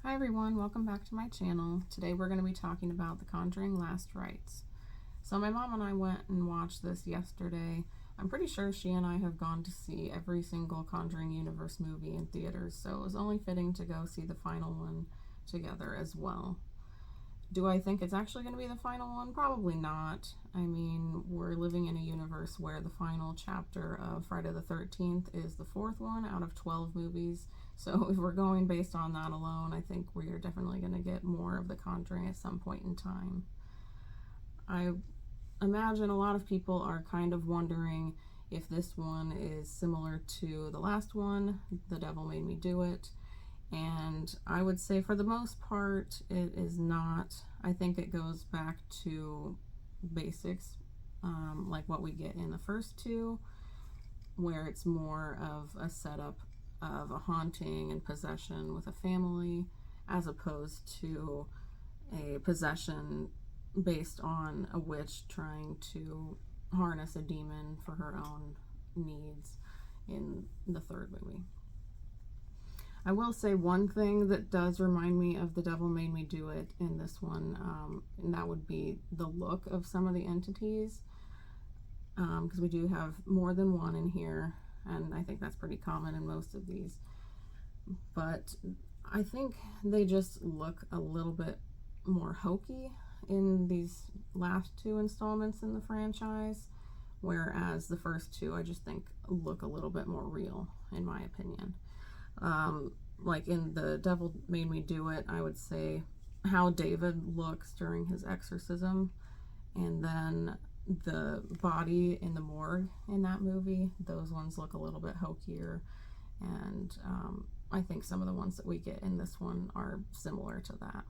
Hi everyone, welcome back to my channel. Today we're going to be talking about The Conjuring Last Rites. So my mom and I went and watched this yesterday. I'm pretty sure she and I have gone to see every single Conjuring Universe movie in theaters, so it was only fitting to go see the final one together as well. Do I think it's actually going to be the final one? Probably not. I mean, we're living in a universe where the final chapter of Friday the 13th is the fourth one out of 12 movies. So if we're going based on that alone, I think we are definitely going to get more of The Conjuring at some point in time. I imagine a lot of people are kind of wondering if this one is similar to the last one, The Devil Made Me Do It. And I would say for the most part it is not. I think it goes back to basics, like what we get in the first two, where it's more of a setup of a haunting and possession with a family, as opposed to a possession based on a witch trying to harness a demon for her own needs in the third movie. I will say one thing that does remind me of The Devil Made Me Do It in this one, and that would be the look of some of the entities, because we do have more than one in here, and I think that's pretty common in most of these. But I think they just look a little bit more hokey in these last two installments in the franchise, whereas the first two I just think look a little bit more real, in my opinion. Like in The Devil Made Me Do It, I would say how David looks during his exorcism, and then the body in the morgue in that movie, those ones look a little bit hokier, and I think some of the ones that we get in this one are similar to that.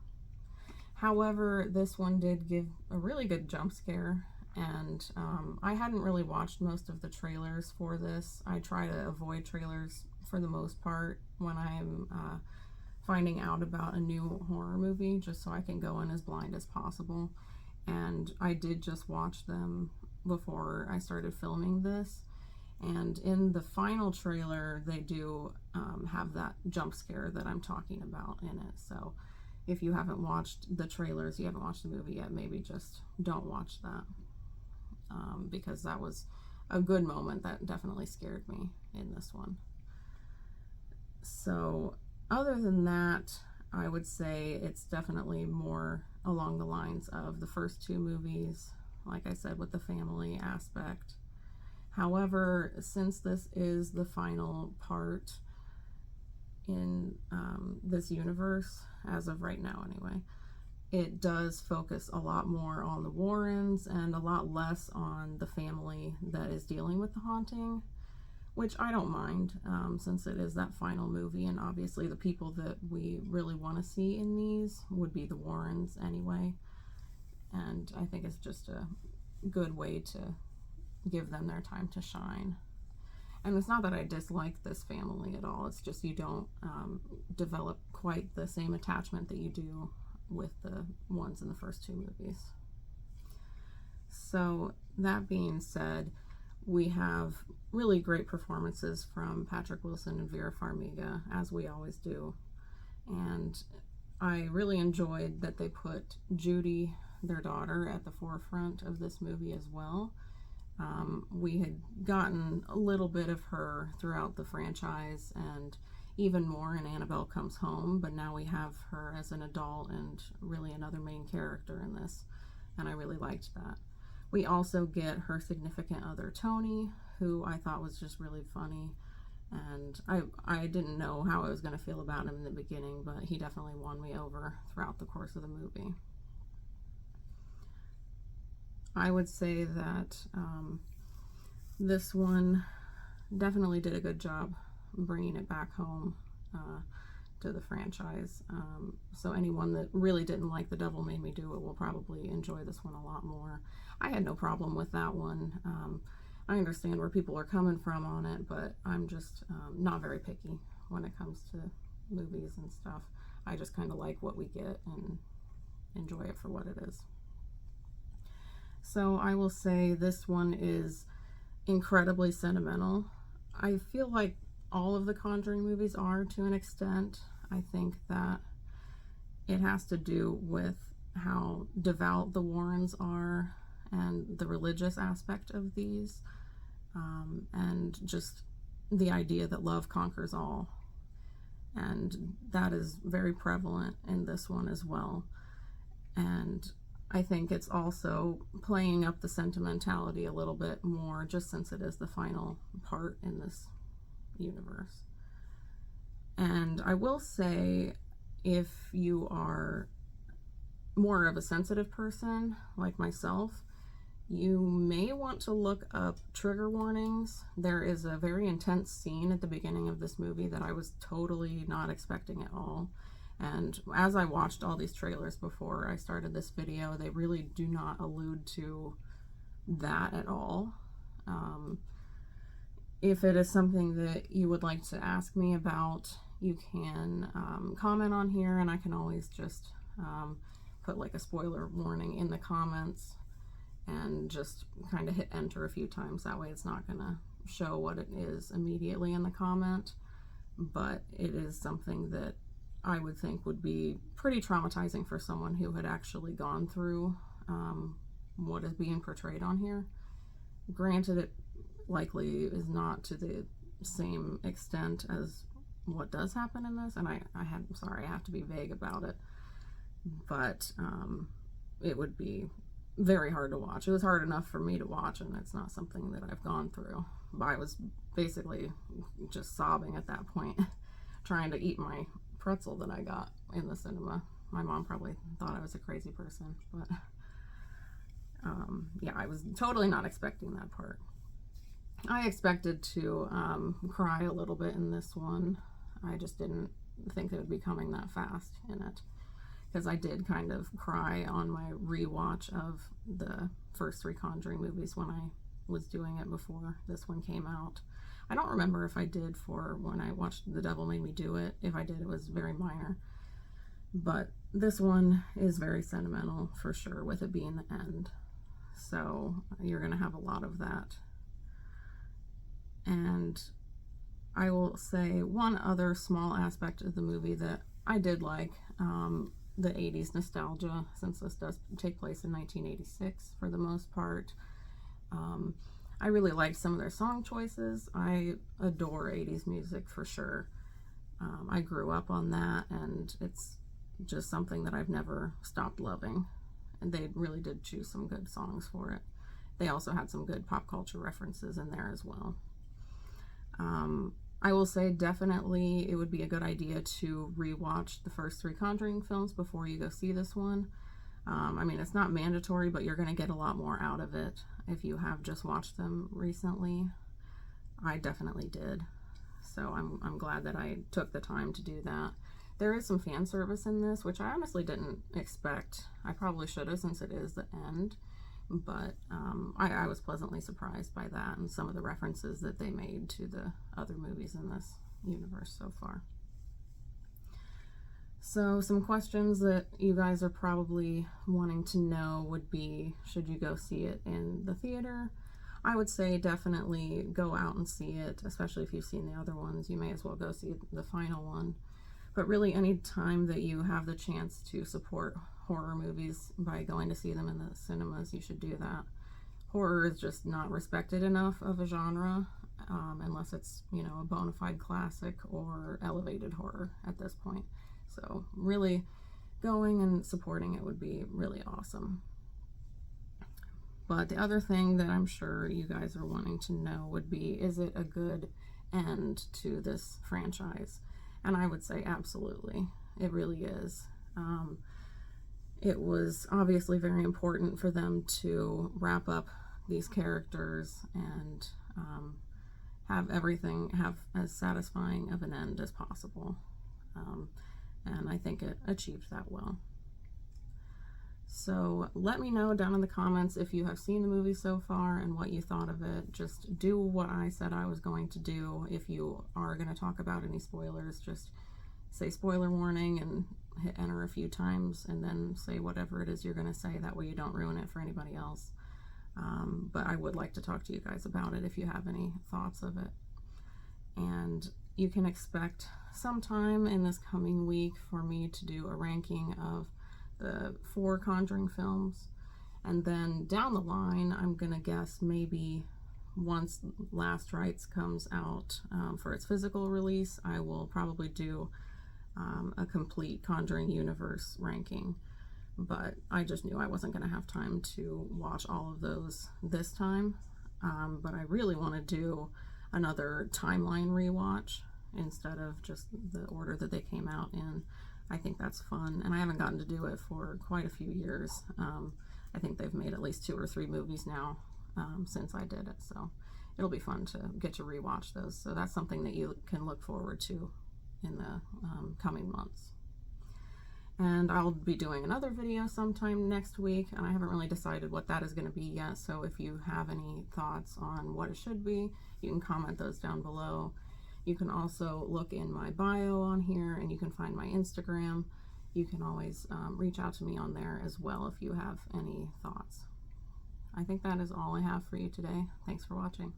However, this one did give a really good jump scare, and I hadn't really watched most of the trailers for this. I try to avoid trailers for the most part when I'm finding out about a new horror movie, just so I can go in as blind as possible. And I did just watch them before I started filming this, and in the final trailer they do have that jump scare that I'm talking about in it. So if you haven't watched the trailers, you haven't watched the movie yet, maybe just don't watch that, because that was a good moment that definitely scared me in this one. So other than that, I would say it's definitely more along the lines of the first two movies, like I said, with the family aspect. However, since this is the final part in this universe, as of right now anyway, it does focus a lot more on the Warrens and a lot less on the family that is dealing with the haunting, which I don't mind, since it is that final movie, and obviously the people that we really want to see in these would be the Warrens anyway, and I think it's just a good way to give them their time to shine. And it's not that I dislike this family at all, it's just you don't develop quite the same attachment that you do with the ones in the first two movies. So that being said, we have really great performances from Patrick Wilson and Vera Farmiga, as we always do. And I really enjoyed that they put Judy, their daughter, at the forefront of this movie as well. We had gotten a little bit of her throughout the franchise, and even more in Annabelle Comes Home, but now we have her as an adult and really another main character in this, and I really liked that. We also get her significant other, Tony, who I thought was just really funny, and I didn't know how I was going to feel about him in the beginning, but he definitely won me over throughout the course of the movie. I would say that this one definitely did a good job bringing it back home to the franchise. So anyone that really didn't like The Devil Made Me Do It will probably enjoy this one a lot more. I had no problem with that one. I understand where people are coming from on it, but I'm just not very picky when it comes to movies and stuff. I just kind of like what we get and enjoy it for what it is. So I will say this one is incredibly sentimental. I feel like all of the Conjuring movies are, to an extent. I think that it has to do with how devout the Warrens are and the religious aspect of these, and just the idea that love conquers all. And that is very prevalent in this one as well. And I think it's also playing up the sentimentality a little bit more, just since it is the final part in this universe. And I will say, if you are more of a sensitive person like myself, you may want to look up trigger warnings. There is a very intense scene at the beginning of this movie that I was totally not expecting at all. And as I watched all these trailers before I started this video, they really do not allude to that at all. If it is something that you would like to ask me about, you can comment on here, and I can always just put like a spoiler warning in the comments and just kind of hit enter a few times. That way it's not going to show what it is immediately in the comment, but it is something that I would think would be pretty traumatizing for someone who had actually gone through what is being portrayed on here. Granted, it likely is not to the same extent as what does happen in this, and I'm sorry, I have to be vague about it, but it would be very hard to watch. It was hard enough for me to watch, and it's not something that I've gone through. But I was basically just sobbing at that point, trying to eat my pretzel that I got in the cinema. My mom probably thought I was a crazy person, but yeah, I was totally not expecting that part. I expected to cry a little bit in this one. I just didn't think it would be coming that fast in it, because I did kind of cry on my rewatch of the first 3 Conjuring movies when I was doing it before this one came out. I don't remember if I did for when I watched The Devil Made Me Do It. If I did, it was very minor. But this one is very sentimental for sure, with it being the end. So you're going to have a lot of that. And I will say one other small aspect of the movie that I did like, the 80s nostalgia, since this does take place in 1986 for the most part. I really liked some of their song choices. I adore 80s music for sure. I grew up on that, and it's just something that I've never stopped loving. And they really did choose some good songs for it. They also had some good pop culture references in there as well. I will say definitely it would be a good idea to rewatch the first 3 Conjuring films before you go see this one. I mean, it's not mandatory, but you're going to get a lot more out of it if you have just watched them recently. I definitely did. So I'm glad that I took the time to do that. There is some fan service in this, which I honestly didn't expect. I probably should have, since it is the end. But I was pleasantly surprised by that and some of the references that they made to the other movies in this universe so far. So some questions that you guys are probably wanting to know would be, should you go see it in the theater? I would say definitely go out and see it, especially if you've seen the other ones. You may as well go see the final one. But really, any time that you have the chance to support horror movies by going to see them in the cinemas, you should do that. Horror is just not respected enough of a genre, unless it's, you know, a bona fide classic or elevated horror at this point. So really, going and supporting it would be really awesome. But the other thing that I'm sure you guys are wanting to know would be, is it a good end to this franchise? And I would say absolutely. It really is. It was obviously very important for them to wrap up these characters and have everything have as satisfying of an end as possible. And I think it achieved that well. So let me know down in the comments if you have seen the movie so far and what you thought of it. Just do what I said I was going to do. If you are going to talk about any spoilers, just say spoiler warning and hit enter a few times, and then say whatever it is you're going to say. That way you don't ruin it for anybody else. But I would like to talk to you guys about it if you have any thoughts of it. And you can expect sometime in this coming week for me to do a ranking of the 4 Conjuring films. And then down the line, I'm gonna guess maybe once Last Rites comes out for its physical release, I will probably do a complete Conjuring universe ranking. But I just knew I wasn't gonna have time to watch all of those this time. But I really want to do another timeline rewatch instead of just the order that they came out in. I think that's fun, and I haven't gotten to do it for quite a few years. I think they've made at least 2 or 3 movies now since I did it, so it'll be fun to get to rewatch those. So that's something that you can look forward to in the coming months. And I'll be doing another video sometime next week, and I haven't really decided what that is going to be yet, so if you have any thoughts on what it should be, you can comment those down below. You can also look in my bio on here, and you can find my Instagram. You can always reach out to me on there as well if you have any thoughts. I think that is all I have for you today. Thanks for watching.